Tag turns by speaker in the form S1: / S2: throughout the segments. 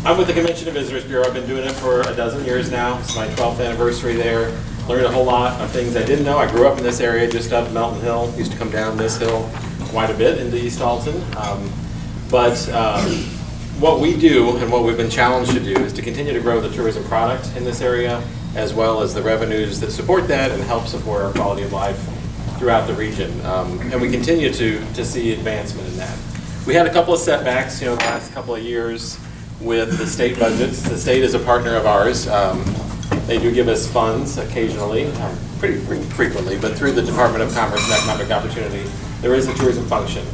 S1: I'm with the Convention and Visitors Bureau. I've been doing it for a dozen years now. It's my 12th anniversary there. Learned a whole lot of things I didn't know. I grew up in this area just up Melton Hill. Used to come down this hill quite a bit into East Alton. What we do and what we've been challenged to do is to continue to grow the tourism product in this area, as well as the revenues that support that and help support our quality of life throughout the region. And we continue to see advancement in that. We had a couple of setbacks, the last couple of years with the state budgets. The state is a partner of ours. They do give us funds occasionally, pretty frequently, but through the Department of Commerce and Economic Opportunity, there is a tourism function.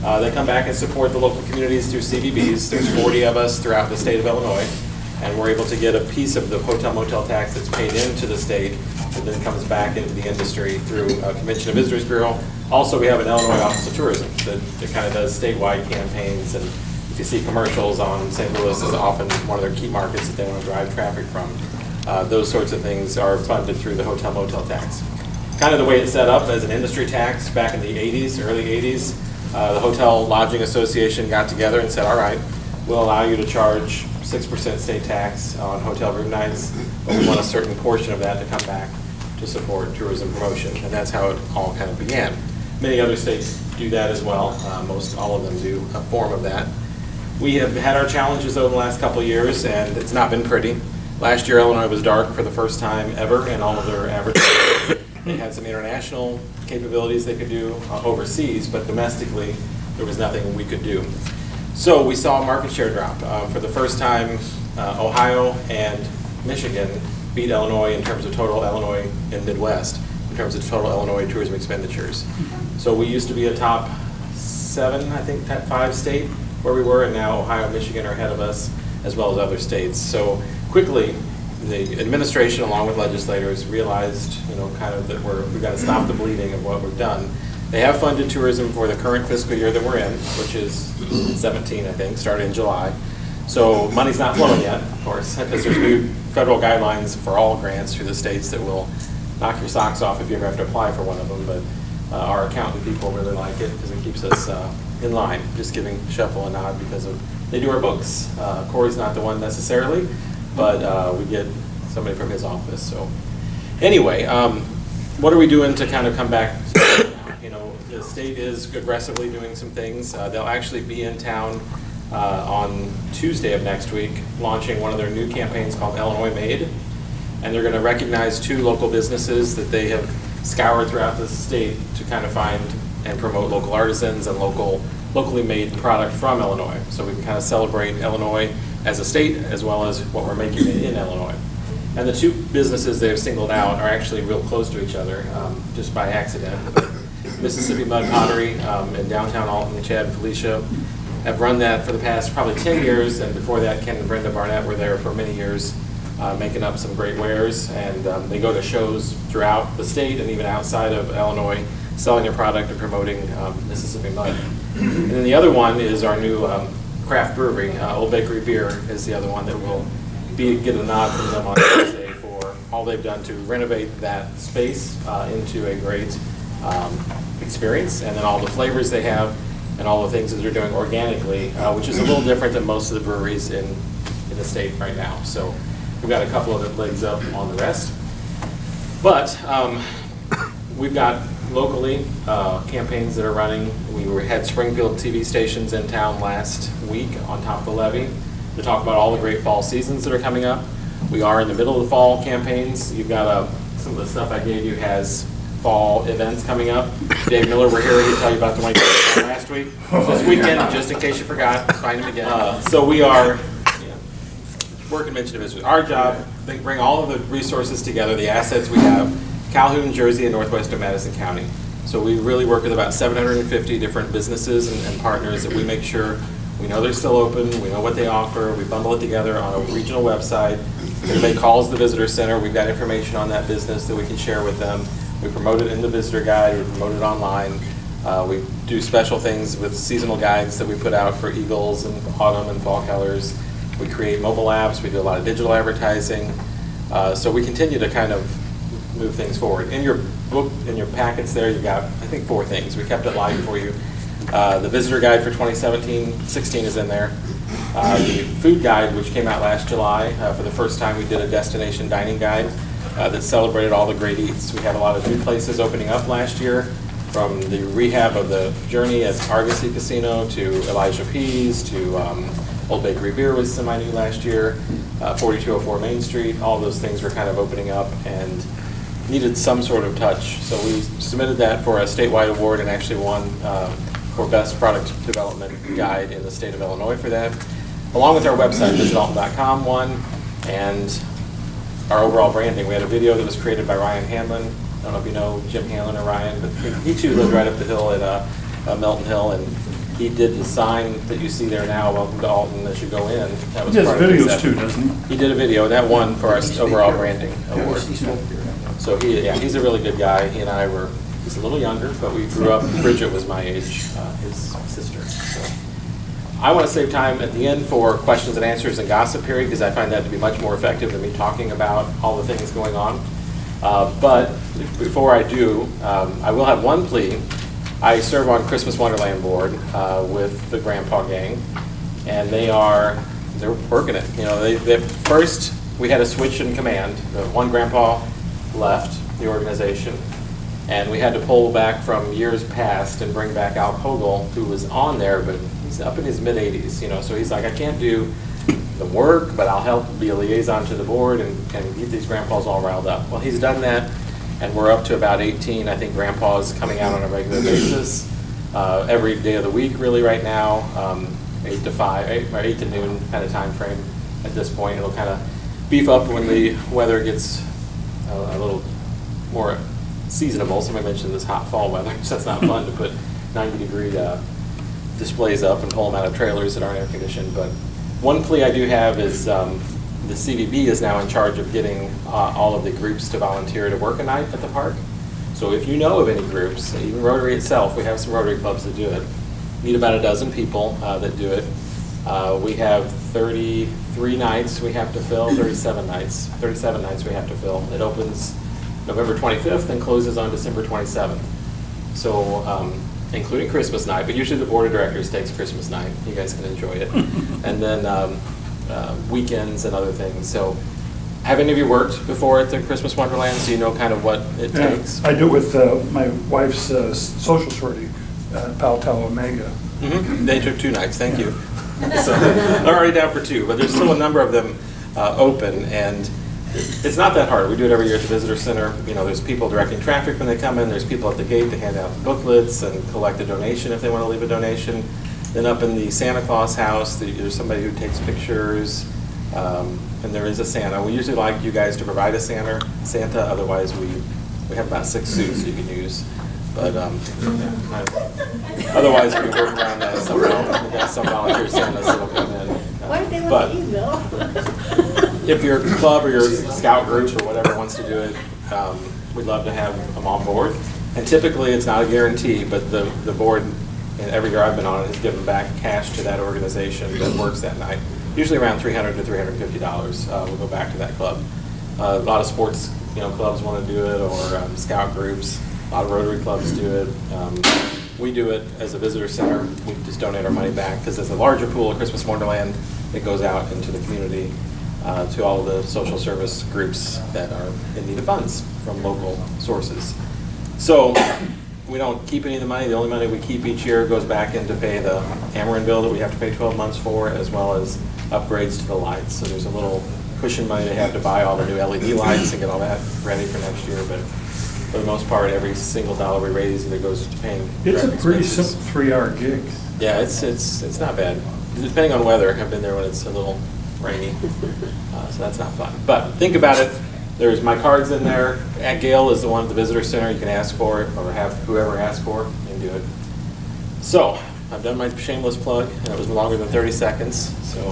S1: They come back and support the local communities through CVBs. There's 40 of us throughout the state of Illinois, and we're able to get a piece of the hotel motel tax that's paid into the state that then comes back into the industry through Convention and Visitors Bureau. Also, we have an Illinois Office of Tourism that kind of does statewide campaigns, and if you see commercials on St. Louis is often one of their key markets that they want to drive traffic from. Those sorts of things are funded through the hotel motel tax. Kind of the way it's set up as an industry tax back in the 80s, early 80s, the Hotel Lodging Association got together and said, all right, we'll allow you to charge 6% state tax on hotel room nights, but we want a certain portion of that to come back to support tourism promotion. And that's how it all kind of began. Many other states do that as well. Most all of them do a form of that. We have had our challenges over the last couple of years, and it's not been pretty. Last year, Illinois was dark for the first time ever in all of their advertising. They had some international capabilities they could do overseas, but domestically, there was nothing we could do. So we saw a market share drop. For the first time, Ohio and Michigan beat Illinois in terms of total Illinois and Midwest, in terms of total Illinois tourism expenditures. So we used to be a top 7, I think, top 5 state where we were, and now Ohio and Michigan are ahead of us, as well as other states. So quickly, the administration, along with legislators, realized, kind of that we've got to stop the bleeding of what we've done. They have funded tourism for the current fiscal year that we're in, which is 17, I think, starting in July. So money's not flowing yet, of course, because there's new federal guidelines for all grants through the states that will knock your socks off if you ever have to apply for one of them. But our accountant people really like it because it keeps us in line, just giving Shuffle a nod because they do our books. Corey's not the one necessarily, but we get somebody from his office. So anyway, what are we doing to kind of come back? The state is aggressively doing some things. They'll actually be in town on Tuesday of next week, launching one of their new campaigns called Illinois Made. And they're going to recognize 2 local businesses that they have scoured throughout the state to kind of find and promote local artisans and locally made product from Illinois. So we can kind of celebrate Illinois as a state as well as what we're making in Illinois. And the 2 businesses they've singled out are actually real close to each other, just by accident. Mississippi Mud Pottery in downtown Alton, Chad and Felicia have run that for the past probably 10 years, and before that Ken and Brenda Barnett were there for many years making up some great wares, and they go to shows throughout the state and even outside of Illinois selling their product and promoting Mississippi Mud. And then the other one is our new craft brewery. Old Bakery Beer is the other one that will get a nod from them on Thursday for all they've done to renovate that space into a great experience, and then all the flavors they have and all the things that they're doing organically, which is a little different than most of the breweries in the state right now. So we've got a couple of legs up on the rest. But we've got locally campaigns that are running. We had Springfield TV stations in town last week on top of the levee to talk about all the great fall seasons that are coming up. We are in the middle of the fall campaigns. You've got some of the stuff I gave you has fall events coming up. Dave Miller, we're here to tell you about the one you did last week. This weekend, just in case you forgot, find him again. So we are, we're Convention of Visitors. Our job, they bring all of the resources together, the assets we have, Calhoun, Jersey, and northwest of Madison County. So we really work with about 750 different businesses and partners that we make sure we know they're still open, we know what they offer, we bundle it together on a regional website. If anybody calls the visitor center, we've got information on that business that we can share with them. We promote it in the visitor guide, we promote it online. We do special things with seasonal guides that we put out for eagles and autumn and fall colors. We create mobile apps, we do a lot of digital advertising. So we continue to kind of move things forward. In your book, in your packets there, you've got, I think, 4 things. We kept it live for you. The visitor guide for 2017-16 is in there. The food guide, which came out last July, for the first time we did a destination dining guide that celebrated all the great eats. We had a lot of new places opening up last year, from the rehab of the Journey at Argosy Casino to Elijah P's to Old Bakery Beer was semi-new last year, 4204 Main Street. All those things were kind of opening up and needed some sort of touch. So we submitted that for a statewide award and actually won for Best Product Development Guide in the state of Illinois for that. Along with our website, visitalton.com won, and our overall branding. We had a video that was created by Ryan Hanlon. I don't know if you know Jim Hanlon or Ryan, but he too lived right up the hill at Melton Hill, and he did the sign that you see there now, "Welcome to Alton," as you go in. That was
S2: he does
S1: part of the
S2: videos
S1: set.
S2: too, doesn't he?
S1: He did a video, and that won for our overall branding award. So he's a really good guy. He and I were, he's a little younger, but we grew up, Bridget was my age, his sister. So I want to save time at the end for questions and answers and gossip period, because I find that to be much more effective than me talking about all the things going on. But before I do, I will have one plea. I serve on Christmas Wonderland board with the Grandpa Gang, and they're working it. You know, first we had a switch in command. One grandpa left the organization, and we had to pull back from years past and bring back Al Kogel, who was on there, but he's up in his mid-80s, you know, so he's like, I can't do the work, but I'll help be a liaison to the board and get these grandpas all riled up. Well, he's done that, and we're up to about 18, I think, grandpas coming out on a regular basis, every day of the week, really, right now, 8 to 5, or 8 to noon kind of time frame at this point. It'll kind of beef up when the weather gets a little more seasonable. Somebody mentioned this hot fall weather, so that's not fun to put 90-degree displays up and pull them out of trailers that aren't air conditioned. But one plea I do have is the CVB is now in charge of getting all of the groups to volunteer to work a night at the park. So if you know of any groups, even Rotary itself, we have some Rotary clubs that do it. Need about a dozen people that do it. We have 33 nights we have to fill, 37 nights we have to fill. It opens November 25th and closes on December 27th. So, including Christmas night, but usually the board of directors takes Christmas night. You guys can enjoy it. And then weekends and other things. So, have any of you worked before at the Christmas Wonderland, so you know kind of what it takes?
S2: I do with my wife's social sorority at Palo Tau Omega.
S1: Mm-hmm. They took 2 nights, thank you. So they're already down for 2, but there's still a number of them open, and it's not that hard. We do it every year at the visitor center. You know, there's people directing traffic when they come in. There's people at the gate to hand out booklets and collect a donation if they want to leave a donation. Then up in the Santa Claus house, there's somebody who takes pictures, and there is a Santa. We usually like you guys to provide a Santa. Otherwise, we have about 6 suits you can use. But otherwise, we can work around that somehow. We've got some volunteer Santas that'll come in.
S3: Why did they let you though?
S1: If your club or your scout group or whatever wants to do it, we'd love to have them on board. And typically, it's not a guarantee, but the board, and every year I've been on it, has given back cash to that organization that works that night. Usually around $300 to $350 will go back to that club. A lot of sports, clubs want to do it, or scout groups. A lot of Rotary clubs do it. We do it as a visitor center. We just donate our money back because there's a larger pool of Christmas Wonderland that goes out into the community to all of the social service groups that are in need of funds from local sources. So we don't keep any of the money. The only money we keep each year goes back in to pay the Ameren bill that we have to pay 12 months for, as well as upgrades to the lights. So there's a little cushion money they have to buy all the new LED lights and get all that ready for next year. But for the most part, every single dollar we raise either goes to paying
S2: It's a pretty
S1: expenses.
S2: simple 3-hour gig.
S1: Yeah, it's not bad. Depending on weather, I've been there when it's a little rainy, so that's not fun. But think about it. There's my cards in there. At Gale is the one at the visitor center. You can ask for it, or have whoever ask for it and do it. So I've done my shameless plug, and it was longer than 30 seconds. So